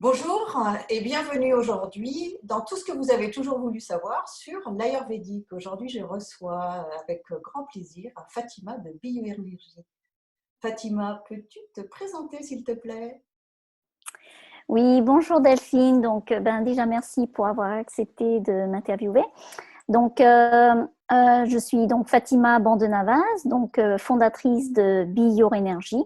Bonjour et bienvenue aujourd'hui dans tout ce que vous avez toujours voulu savoir sur l'Ayurvédique. Aujourd'hui, je reçois avec grand plaisir Fatima de Bioénergie. Fatima, peux-tu te présenter s'il te plaît? Oui, bonjour Delphine. Donc, déjà merci pour avoir accepté de m'interviewer. Donc, je suis donc Fatima Bandenavaz, donc fondatrice de Be Your Energy.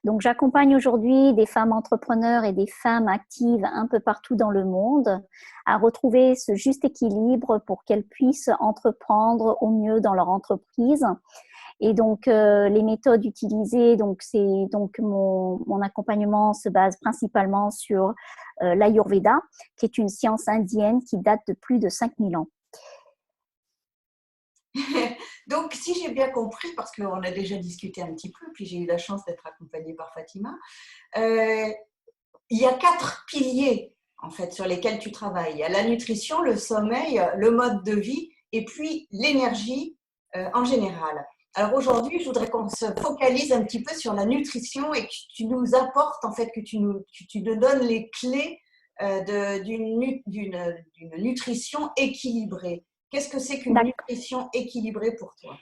Donc, j'accompagne aujourd'hui des femmes entrepreneurs et des femmes actives un peu partout dans le monde à retrouver ce juste équilibre pour qu'elles puissent entreprendre au mieux dans leur entreprise. Et donc, les méthodes utilisées, donc c'est donc mon accompagnement se base principalement sur l'Ayurveda, qui est une science indienne qui date de plus de 5000 ans. Donc, si j'ai bien compris, parce qu'on a déjà discuté un petit peu, puis j'ai eu la chance d'être accompagnée par Fatima, euh, il y a 4 piliers en fait sur lesquels tu travailles. Il y a la nutrition, le sommeil, le mode de vie et puis l'énergie en général. Alors aujourd'hui, je voudrais qu'on se focalise un petit peu sur la nutrition et que tu nous apportes, en fait, que tu nous donnes les clés d'une nutrition équilibrée. Qu'est-ce que c'est qu'une D'accord. nutrition équilibrée pour toi?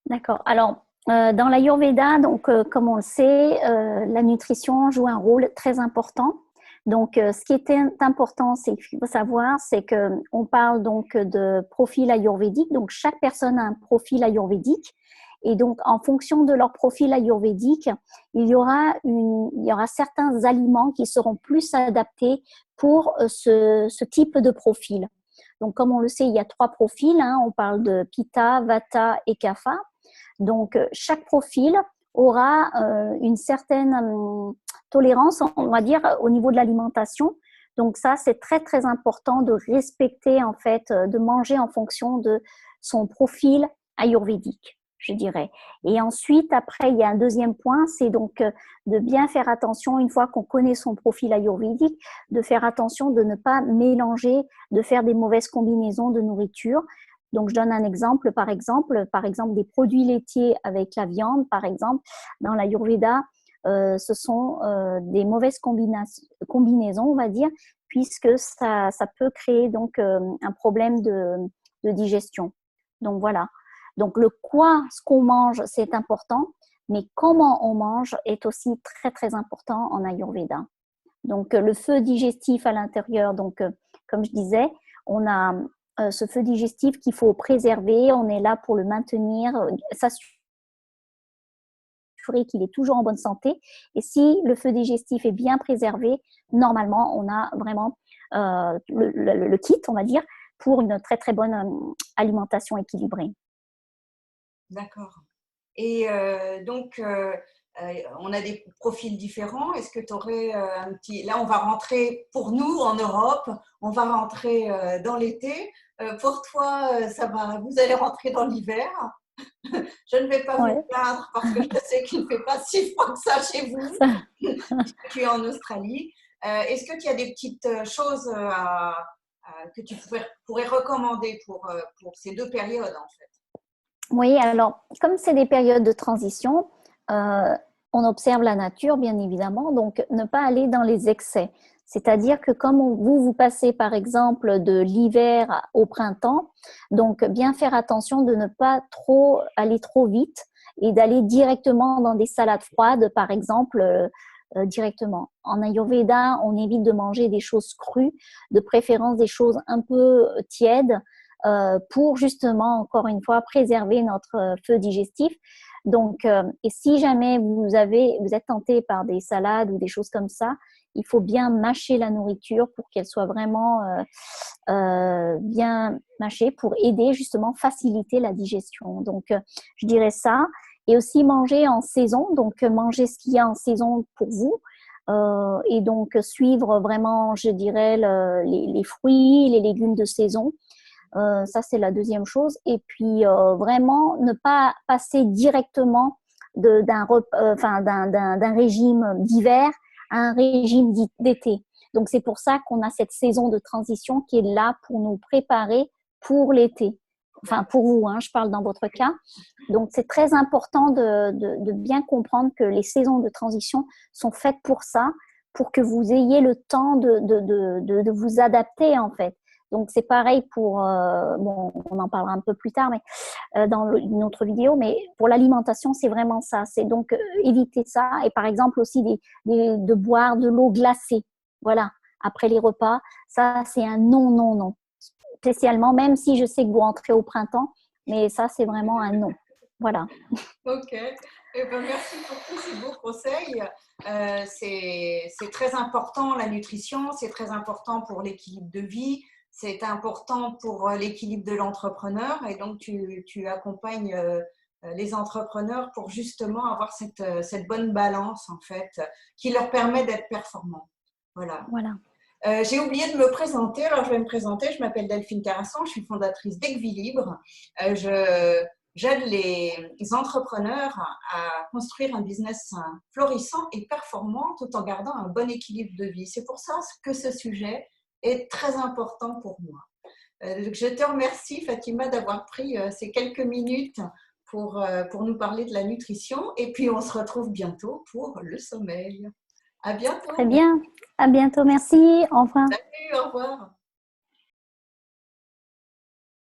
D'accord. Alors, dans l'Ayurveda, donc, comme on le sait, la nutrition joue un rôle très important. Donc, ce qui est important, c'est qu'il faut savoir, c'est que on parle donc de profil ayurvédique. Donc, chaque personne a un profil ayurvédique. Et donc, en fonction de leur profil ayurvédique, il y aura certains aliments qui seront plus adaptés pour ce type de profil. Donc, comme on le sait, il y a 3 profils, hein. On parle de Pitta, Vata et Kapha. Donc, chaque profil aura une certaine tolérance, on va dire, au niveau de l'alimentation. Donc ça, c'est très, très important de respecter, en fait, de manger en fonction de son profil ayurvédique, je dirais. Et ensuite, après, il y a un deuxième point, c'est donc de bien faire attention, une fois qu'on connaît son profil ayurvédique, de faire attention de ne pas mélanger, de faire des mauvaises combinaisons de nourriture. Donc, je donne un exemple, par exemple, des produits laitiers avec la viande, par exemple, dans l'Ayurveda, ce sont des mauvaises combinaisons, on va dire, puisque ça peut créer donc un problème de digestion. Donc, voilà. Donc, le quoi, ce qu'on mange, c'est important, mais comment on mange est aussi très, très important en Ayurveda. Donc, le feu digestif à l'intérieur, donc, comme je disais, on a ce feu digestif qu'il faut préserver. On est là pour le maintenir, s'assurer qu'il est toujours en bonne santé. Et si le feu digestif est bien préservé, normalement, on a vraiment le kit, on va dire, pour une très, très bonne alimentation équilibrée. D'accord. Et donc, on a des profils différents. Est-ce que tu aurais un petit... Là, on va rentrer, pour nous, en Europe, on va rentrer dans l'été. Pour toi, ça va, vous allez rentrer dans l'hiver. Je ne vais pas vous Ouais. plaindre parce que je sais qu'il ne fait pas si froid que ça chez vous, puisque tu es en Australie. Est-ce que tu as des petites choses que tu pourrais recommander pour ces deux périodes, en fait? Oui, alors, comme c'est des périodes de transition, euh, on observe la nature, bien évidemment, donc ne pas aller dans les excès. C'est-à-dire que comme vous passez, par exemple, de l'hiver au printemps, donc bien faire attention de ne pas trop aller trop vite et d'aller directement dans des salades froides, par exemple, directement. En Ayurveda, on évite de manger des choses crues, de préférence des choses un peu tièdes, pour justement, encore une fois, préserver notre feu digestif. Donc, et si jamais vous êtes tenté par des salades ou des choses comme ça, il faut bien mâcher la nourriture pour qu'elle soit vraiment bien mâchée pour aider justement faciliter la digestion. Donc, je dirais ça. Et aussi manger en saison, donc manger ce qu'il y a en saison pour vous. Et donc suivre vraiment, je dirais, les fruits, les légumes de saison. Ça, c'est la deuxième chose. Et puis, vraiment, ne pas passer directement d'un régime d'hiver à un régime d'été. Donc, c'est pour ça qu'on a cette saison de transition qui est là pour nous préparer pour l'été. Enfin, pour vous, hein, je parle dans votre cas. Donc, c'est très important de bien comprendre que les saisons de transition sont faites pour ça, pour que vous ayez le temps de vous adapter en fait. Donc c'est pareil pour, bon, on en parlera un peu plus tard, mais dans une autre vidéo, mais pour l'alimentation, c'est vraiment ça. C'est donc éviter ça et par exemple aussi de boire de l'eau glacée. Voilà, après les repas, ça c'est un non, non, non. Spécialement, même si je sais que vous rentrez au printemps, mais ça c'est vraiment un non. Voilà. Ok. Eh ben, merci pour tous ces beaux conseils. C'est très important, la nutrition, c'est très important pour l'équilibre de vie, c'est important pour l'équilibre de l'entrepreneur. Et donc, tu accompagnes les entrepreneurs pour justement avoir cette bonne balance, en fait, qui leur permet d'être performants. Voilà. Voilà. J'ai oublié de me présenter, alors je vais me présenter. Je m'appelle Delphine Terrasson, je suis fondatrice d'Equilibre. J'aide les entrepreneurs à construire un business florissant et performant tout en gardant un bon équilibre de vie. C'est pour ça que ce sujet est très important pour moi. Je te remercie, Fatima, d'avoir pris ces quelques minutes pour nous parler de la nutrition. Et puis, on se retrouve bientôt pour le sommeil. À bientôt. Très bien. À bientôt. Merci. Au revoir. Salut, au revoir.